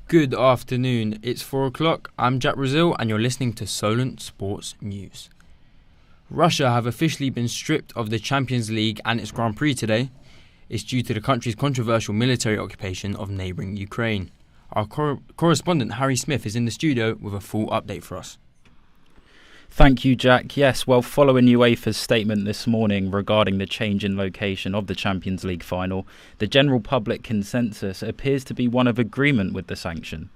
Good afternoon, it's 4 o'clock, I'm Jack Brazil and you're listening to Solent Sports News. Russia have officially been stripped of the Champions League and its Grand Prix today. It's due to the country's controversial military occupation of neighbouring Ukraine. Our correspondent Harry Smith is in the studio with a full update for us. Thank you, Jack. Yes, well, following UEFA's statement this morning regarding the change in location of the Champions League final, the general public consensus appears to be one of agreement with the sanction.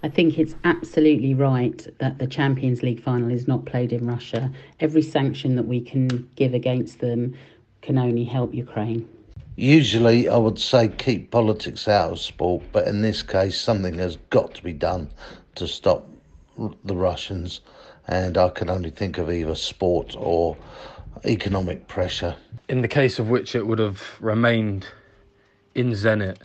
I think it's absolutely right that the Champions League final is not played in Russia. Every sanction that we can give against them can only help Ukraine. Usually I would say keep politics out of sport, but in this case something has got to be done to stop the Russians. And I can only think of either sport or economic pressure. In the case of which it would have remained in Zenit,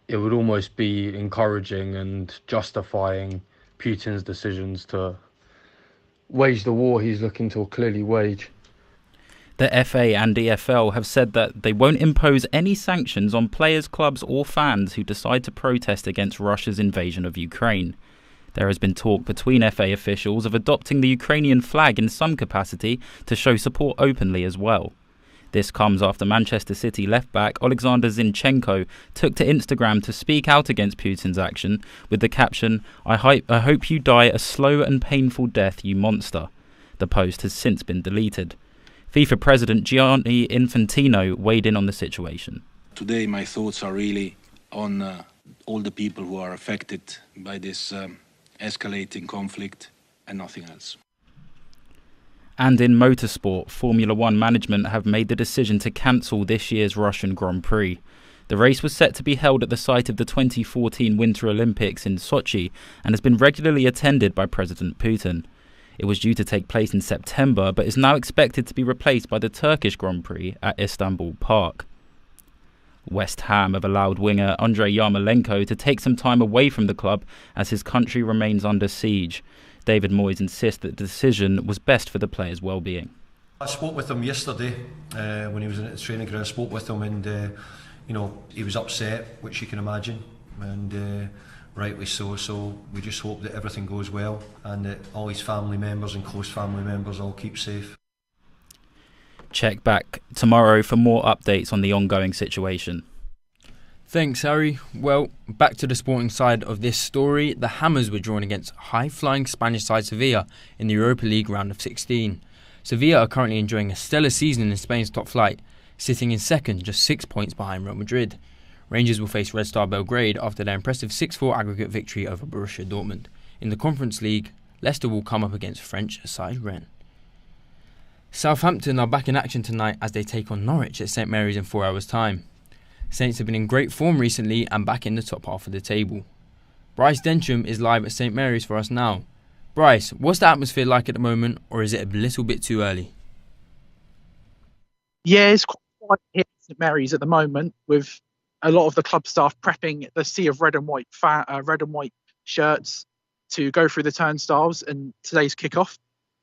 it would almost be encouraging and justifying Putin's decisions to wage the war he's looking to clearly wage. The FA and EFL have said that they won't impose any sanctions on players, clubs or fans who decide to protest against Russia's invasion of Ukraine. There has been talk between FA officials of adopting the Ukrainian flag in some capacity to show support openly as well. This comes after Manchester City left-back Alexander Zinchenko took to Instagram to speak out against Putin's action with the caption, I hope you die a slow and painful death, you monster. The post has since been deleted. FIFA President Gianni Infantino weighed in on the situation. Today my thoughts are really on all the people who are affected by this escalating conflict and nothing else. And in motorsport, Formula One management have made the decision to cancel this year's Russian Grand Prix. The race was set to be held at the site of the 2014 Winter Olympics in Sochi and has been regularly attended by President Putin. It was due to take place in September, but is now expected to be replaced by the Turkish Grand Prix at Istanbul Park. West Ham have allowed winger Andrei Yarmolenko to take some time away from the club as his country remains under siege. David Moyes insists that the decision was best for the player's well-being. I spoke with him yesterday when he was in the training ground. I spoke with him and he was upset, which you can imagine, and rightly so. So we just hope that everything goes well and that all his family members and close family members all keep safe. Check back tomorrow for more updates on the ongoing situation. Thanks, Harry. Well, back to the sporting side of this story. The Hammers were drawn against high-flying Spanish side Sevilla in the Europa League round of 16. Sevilla are currently enjoying a stellar season in Spain's top flight, sitting in second, just 6 points behind Real Madrid. Rangers will face Red Star Belgrade after their impressive 6-4 aggregate victory over Borussia Dortmund. In the Conference League, Leicester will come up against French side Rennes. Southampton are back in action tonight as they take on Norwich at St Mary's in 4 hours' time. Saints have been in great form recently and back in the top half of the table. Bryce Densham is live at St Mary's for us now. Bryce, what's the atmosphere like at the moment, or is it a little bit too early? Yeah, it's quite quiet here at St Mary's at the moment, with a lot of the club staff prepping the sea of red and white shirts to go through the turnstiles and today's kickoff.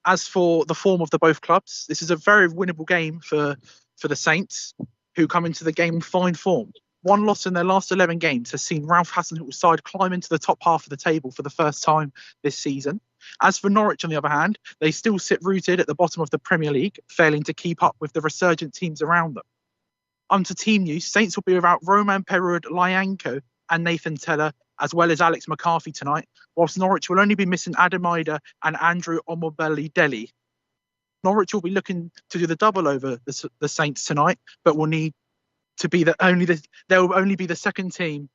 As for the form of the both clubs, this is a very winnable game for the Saints, who come into the game in fine form. One loss in their last 11 games has seen Ralph Hasenhüttl's side climb into the top half of the table for the first time this season. As for Norwich, on the other hand, they still sit rooted at the bottom of the Premier League, failing to keep up with the resurgent teams around them. Onto team news, Saints will be without Roman Perud-Lyanko and Nathan Teller, as well as Alex McCarthy tonight, whilst Norwich will only be missing Adam Ida and Andrew Omobeli-Deli. Norwich will be looking to do the double over the Saints tonight, but will need to be they will only be the second team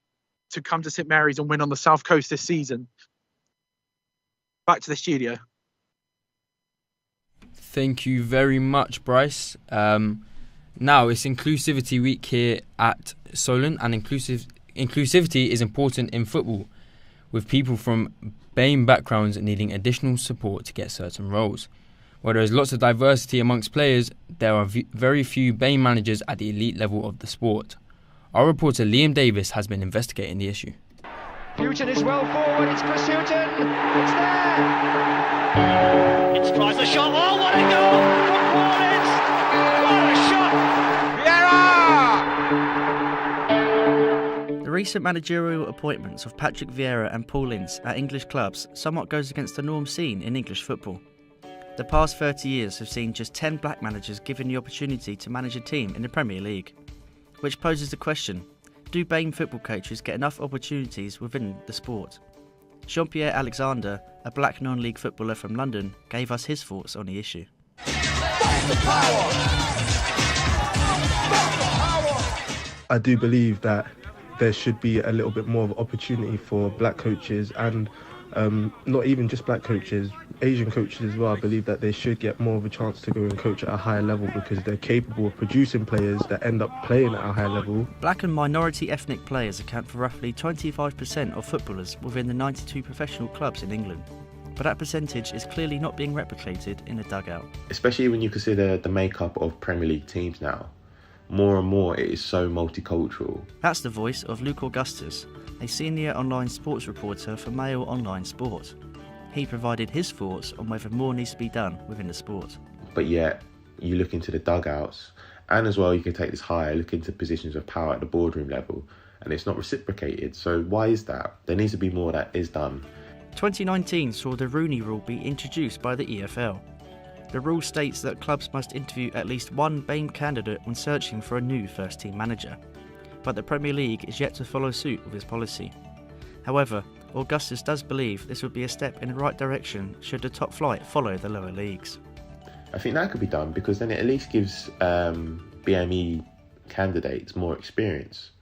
to come to St Mary's and win on the South Coast this season. Back to the studio. Thank you very much, Bryce. Now it's Inclusivity Week here at Solent, and inclusivity is important in football, with people from BAME backgrounds needing additional support to get certain roles. While there is lots of diversity amongst players, there are very few BAME managers at the elite level of the sport. Our reporter Liam Davis has been investigating the issue. Houghton is well forward, it's Chris Houghton, it's there! It tries the shot, oh what a goal from Cornets! What a shot! Vieira! recent managerial appointments of Patrick Vieira and Paul Ince at English clubs somewhat goes against the norm seen in English football. The past 30 years have seen just 10 black managers given the opportunity to manage a team in the Premier League, which poses the question, do BAME football coaches get enough opportunities within the sport? Jean-Pierre Alexander, a black non-league footballer from London, gave us his thoughts on the issue. I do believe that there should be a little bit more of opportunity for black coaches and not even just black coaches, Asian coaches as well. I believe that they should get more of a chance to go and coach at a higher level because they're capable of producing players that end up playing at a high level. Black and minority ethnic players account for roughly 25% of footballers within the 92 professional clubs in England. But that percentage is clearly not being replicated in the dugout. Especially when you consider the makeup of Premier League teams now. More and more it is so multicultural. That's the voice of Luke Augustus, a senior online sports reporter for Mail Online Sport. He provided his thoughts on whether more needs to be done within the sport. But yet, you look into the dugouts, and as well you can take this higher, look into positions of power at the boardroom level, and it's not reciprocated. So why is that? There needs to be more that is done. 2019 saw the Rooney Rule be introduced by the EFL. The rule states that clubs must interview at least one BAME candidate when searching for a new first-team manager. But the Premier League is yet to follow suit with this policy. However, Augustus does believe this would be a step in the right direction should the top flight follow the lower leagues. I think that could be done because then it at least gives BME candidates more experience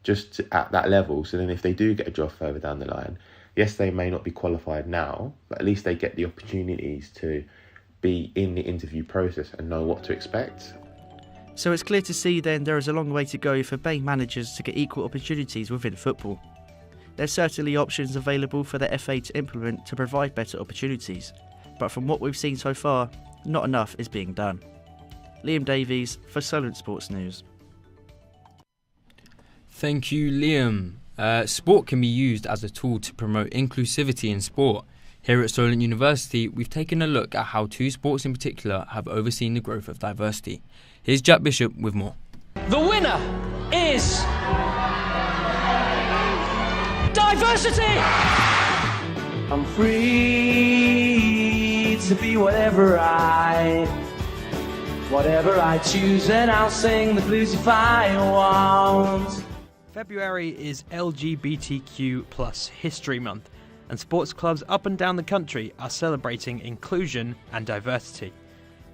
just at that level. So then if they do get a job further down the line, yes, they may not be qualified now, but at least they get the opportunities to be in the interview process and know what to expect. So it's clear to see then there is a long way to go for BAME managers to get equal opportunities within football. There's certainly options available for the FA to implement to provide better opportunities, but from what we've seen so far, not enough is being done. Liam Davies for Solent Sports News. Thank you, Liam. Sport can be used as a tool to promote inclusivity in sport. Here at Solent University, we've taken a look at how two sports in particular have overseen the growth of diversity. Here's Jack Bishop with more. The winner is diversity! I'm free to be whatever I choose, and I'll sing the blues if I want. February is LGBTQ+ History Month, and sports clubs up and down the country are celebrating inclusion and diversity.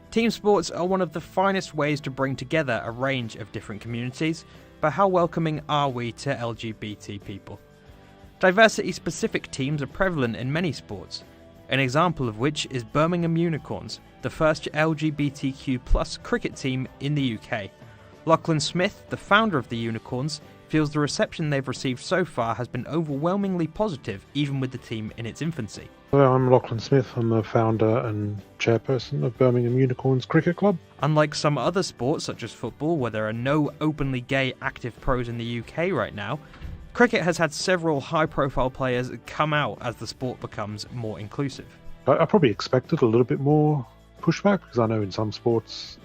Team sports are one of the finest ways to bring together a range of different communities, but how welcoming are we to LGBT people? Diversity-specific teams are prevalent in many sports, an example of which is Birmingham Unicorns, the first LGBTQ+ cricket team in the UK. Lachlan Smith, the founder of the Unicorns, feels the reception they've received so far has been overwhelmingly positive, even with the team in its infancy. Hello, I'm Lachlan Smith. I'm the founder and chairperson of Birmingham Unicorns Cricket Club. Unlike some other sports, such as football, where there are no openly gay active pros in the UK right now, cricket has had several high-profile players come out as the sport becomes more inclusive. I probably expected a little bit more pushback, because I know in some sports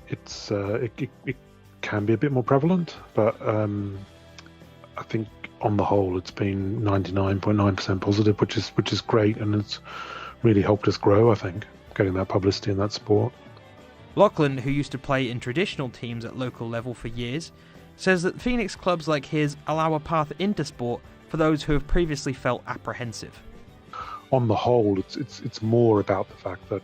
it can be a bit more prevalent, but I think on the whole it's been 99.9% positive, which is great, and it's really helped us grow, I think, getting that publicity in that sport. Lachlan, who used to play in traditional teams at local level for years, says that Phoenix clubs like his allow a path into sport for those who have previously felt apprehensive. On the whole, it's more about the fact that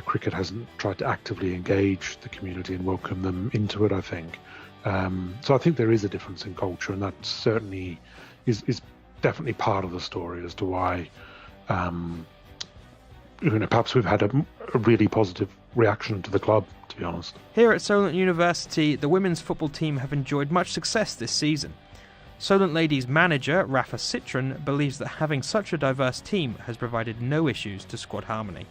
cricket hasn't tried to actively engage the community and welcome them into it, I think. So I think there is a difference in culture, and that certainly is definitely part of the story as to why perhaps we've had a really positive reaction to the club, to be honest. Here at Solent University, the women's football team have enjoyed much success this season. Solent Ladies manager Rafa Citron believes that having such a diverse team has provided no issues to squad harmony.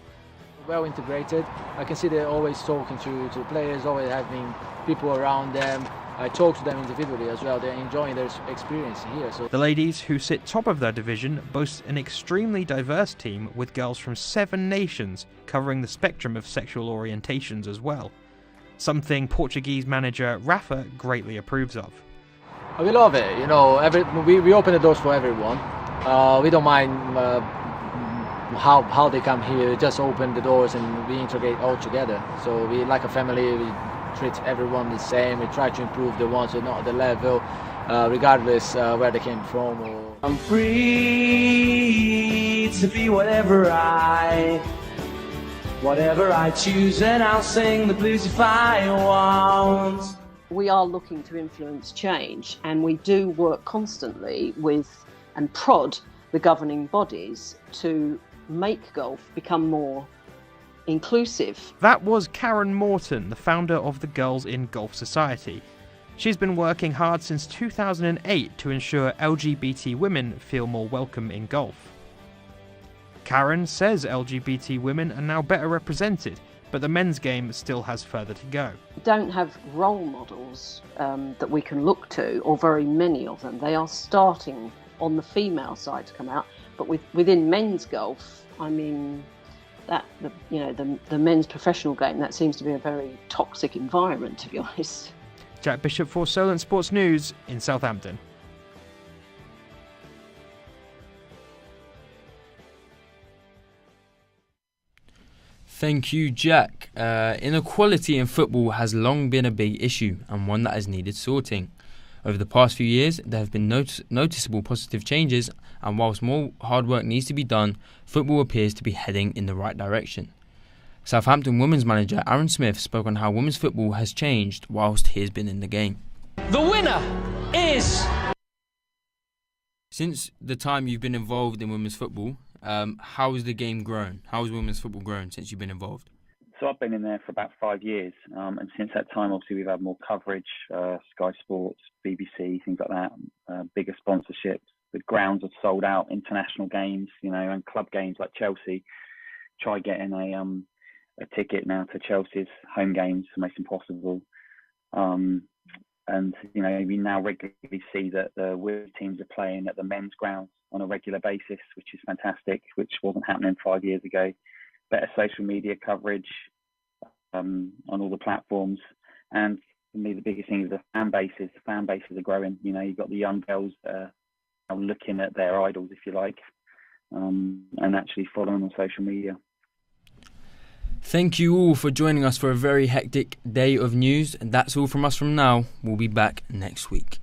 Well integrated. I can see they're always talking to the players, always having people around them. I talk to them individually as well. They're enjoying their experience here. So the ladies, who sit top of their division, boast an extremely diverse team with girls from 7 nations covering the spectrum of sexual orientations as well. Something Portuguese manager Rafa greatly approves of. We love it. You know, we open the doors for everyone. We don't mind how they come here. Just open the doors and we integrate all together. So we like a family. We treat everyone the same. We try to improve the ones who are not at the level, regardless where they came from. I'm free to be whatever I choose, and I'll sing the blues if I want. We are looking to influence change, and we do work constantly with and prod the governing bodies to make golf become more inclusive. That was Karen Morton, the founder of the Girls in Golf Society. She's been working hard since 2008 to ensure LGBT women feel more welcome in golf. Karen says LGBT women are now better represented, but the men's game still has further to go. We don't have role models that we can look to, or very many of them. They are starting on the female side to come out, but within men's golf, I mean, the men's professional game, that seems to be a very toxic environment, to be honest. Jack Bishop for Solent Sports News in Southampton. Thank you, Jack. Inequality in football has long been a big issue and one that has needed sorting. Over the past few years, there have been noticeable positive changes, and whilst more hard work needs to be done, football appears to be heading in the right direction. Southampton women's manager Aaron Smith spoke on how women's football has changed whilst he has been in the game. The winner is... Since the time you've been involved in women's football, how has the game grown? How has women's football grown since you've been involved? So I've been in there for about 5 years, and since that time, obviously, we've had more coverage, Sky Sports, BBC, things like that, bigger sponsorships. The grounds have sold out, international games, and club games like Chelsea. Try getting a ticket now to Chelsea's home games, almost impossible. And we now regularly see that the women's teams are playing at the men's grounds on a regular basis, which is fantastic, which wasn't happening 5 years ago. Better social media coverage on all the platforms, and for me the biggest thing is the fan bases. The fan bases are growing. You've got the young girls that are looking at their idols, if you like, and actually following on social media. Thank you all for joining us for a very hectic day of news. And that's all from us from now. We'll be back next week.